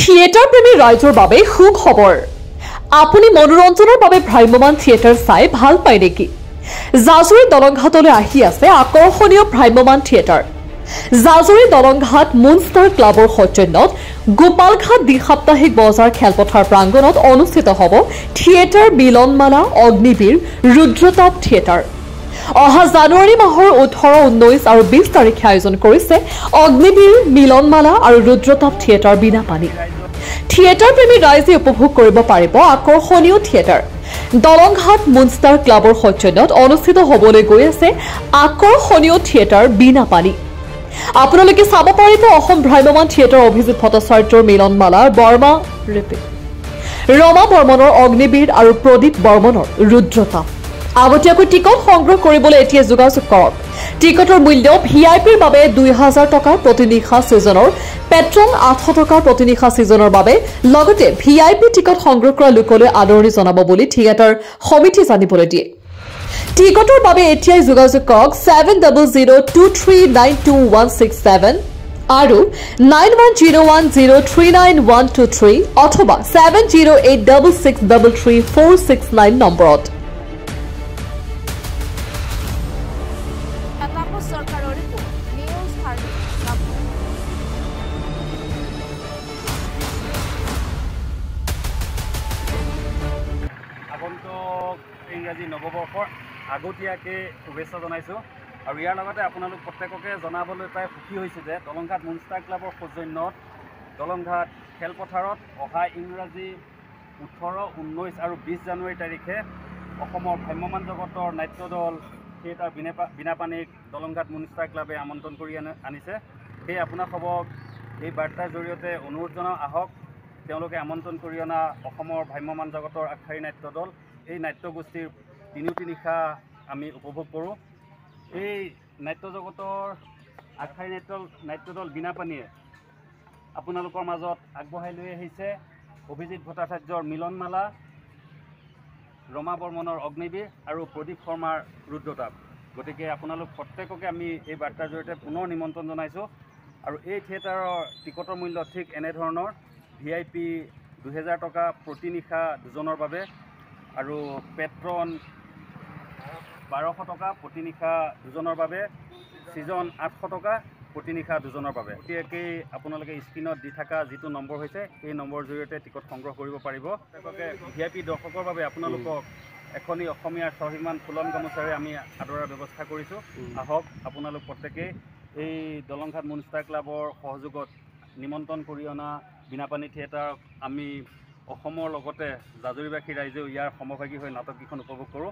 Theatre প্ৰেমী ৰাইজৰ বাবে সুখবৰ। আপুনি মনোৰঞ্জনৰ বাবে ভ্ৰাম্যমান থিয়েটাৰ চাই ভাল পায় নেকি? জাজুৰী দলংঘাটলৈ আহি আছে আকৰ্ষণীয় ভ্ৰাম্যমান থিয়েটাৰ। জাজুৰী দলংঘাট মুনষ্টাৰ ক্লাবৰ সৌজন্যত গোপালঘাট দ্বি-সাপ্তাহিক বজাৰ খেলপথাৰ প্ৰাংগণত অনুষ্ঠিত হ'ব থিয়েটাৰ মিলনমালা অগ্নিবীৰ ৰুদ্ৰতাপ থিয়েটাৰ। অহা জানুৱাৰী মাহৰ 18, 19 আৰু 20 তাৰিখে আয়োজন কৰিছে অগ্নিবীৰ মিলনমালা আৰু ৰুদ্ৰতাপ থিয়েটাৰ বিনাপানী। থিয়েটাৰ প্ৰেমী ৰাইজে উপভোগ কৰিব পাৰিব আকৰ্ষণীয় থিয়েটাৰ। দলংঘাট মুনষ্টাৰ ক্লাবৰ সৌজন্যত অনুষ্ঠিত হ'বলৈ গৈ আছে আকৰ্ষণীয় থিয়েটাৰ বিনাপানী। আপোনালোকে চাব পাৰিব অসম ভ্ৰাম্যমান থিয়েটাৰ অভিজিত ভট্টাচাৰ্যৰ মিলনমালা, ৰমা বৰ্মনৰ অগ্নিবীৰ আৰু প্ৰদীপ বৰ্মনৰ ৰুদ্ৰতাপ। আগতীয়াকৈ টিকট সংগ্ৰহ কৰিবলৈ এতিয়া যোগাযোগ কৰক। টিকটৰ মূল্য ভিআইপিৰ বাবে 2000 টকা প্ৰতি নিশা ছিজনৰ, পেট্ৰন 800 টকা প্ৰতি নিশা ছিজনৰ বাবে। লগতে ভিআইপি টিকট সংগ্ৰহ কৰা লোকলৈ আদৰণি জনাব বুলি থিয়েটাৰ সমিতি জানিবলৈ দিয়ে। টিকটৰ বাবে এতিয়াই যোগাযোগ কৰক 7002392167 আৰু 9101039123 অথবা 7086633469 নম্বৰত। চৰকাৰৰ ৰিপৰ্ট নিউজ 30 আগন্তুক ইংৰাজী নৱবৰ্ষৰ আগতীয়াকৈ শুভেচ্ছা জনাইছোঁ আৰু ইয়াৰ লগতে আপোনালোক প্ৰত্যেককে জনাবলৈ পাই সুখী হৈছোঁ যে দলংঘাট মুনষ্টাৰ ক্লাবৰ সৌজন্যত দলংঘাট খেলপথাৰত অহা ইংৰাজী 18, 19 আৰু 20 জানুৱাৰী তাৰিখে অসমৰ ভ্ৰাম্যমান জগতৰ নাট্যদল থিয়েটাৰ বিনাপানীক দলংঘাট মুনষ্টাৰ ক্লাবে আমন্ত্ৰণ কৰি আনিছে। সেয়ে আপোনাসবক এই বাৰ্তাৰ জৰিয়তে অনুৰোধ জনাওঁ, আহক তেওঁলোকে আমন্ত্ৰণ কৰি অনা অসমৰ ভ্ৰাম্যমান জগতৰ আগশাৰী নাট্যদল, এই নাট্যগোষ্ঠীৰ তিনিওটি নিশা আমি উপভোগ কৰোঁ। এই নাট্যজগতৰ আগশাৰী নাট্যদল বিনাপানীয়ে আপোনালোকৰ মাজত আগবঢ়াই লৈ আহিছে অভিজিত ভট্টাচাৰ্যৰ মিলনমালা, ৰমা বৰ্মনৰ অগ্নিবীৰ আৰু প্ৰদীপ শৰ্মাৰ ৰুদ্ৰতাপ। গতিকে আপোনালোক প্ৰত্যেককে আমি এই বাৰ্তাৰ জৰিয়তে পুনৰ নিমন্ত্ৰণ জনাইছোঁ। আৰু এই থিয়েটাৰৰ টিকটৰ মূল্য ঠিক এনেধৰণৰ। ভিআইপি 2000 টকা প্ৰতি নিশা দুজনৰ বাবে আৰু পেট্ৰন 1200 টকা প্ৰতি নিশা দুজনৰ বাবে, ছিজন 800 টকা প্ৰতি নিশা দুজনৰ বাবে। গতিকেই আপোনালোকে স্ক্ৰীণত দি থকা যিটো নম্বৰ হৈছে এই নম্বৰৰ জৰিয়তে টিকট সংগ্ৰহ কৰিব পাৰিব। তেওঁলোকে ভিআইপি দৰ্শকৰ বাবে আপোনালোকক এখনি অসমীয়াৰ স্বাভিমান ফুলন গামোচাৰে আমি আদৰাৰ ব্যৱস্থা কৰিছোঁ। আহক আপোনালোক প্ৰত্যেকেই এই দলংঘাট মুনষ্টাৰ ক্লাবৰ সহযোগত নিমন্ত্ৰণ কৰি অনা বিনাপানী থিয়েটাৰক আমি অসমৰ লগতে জাজুৰীবাসী ৰাইজেও ইয়াৰ সমভাগী হৈ নাটককেইখন উপভোগ কৰোঁ।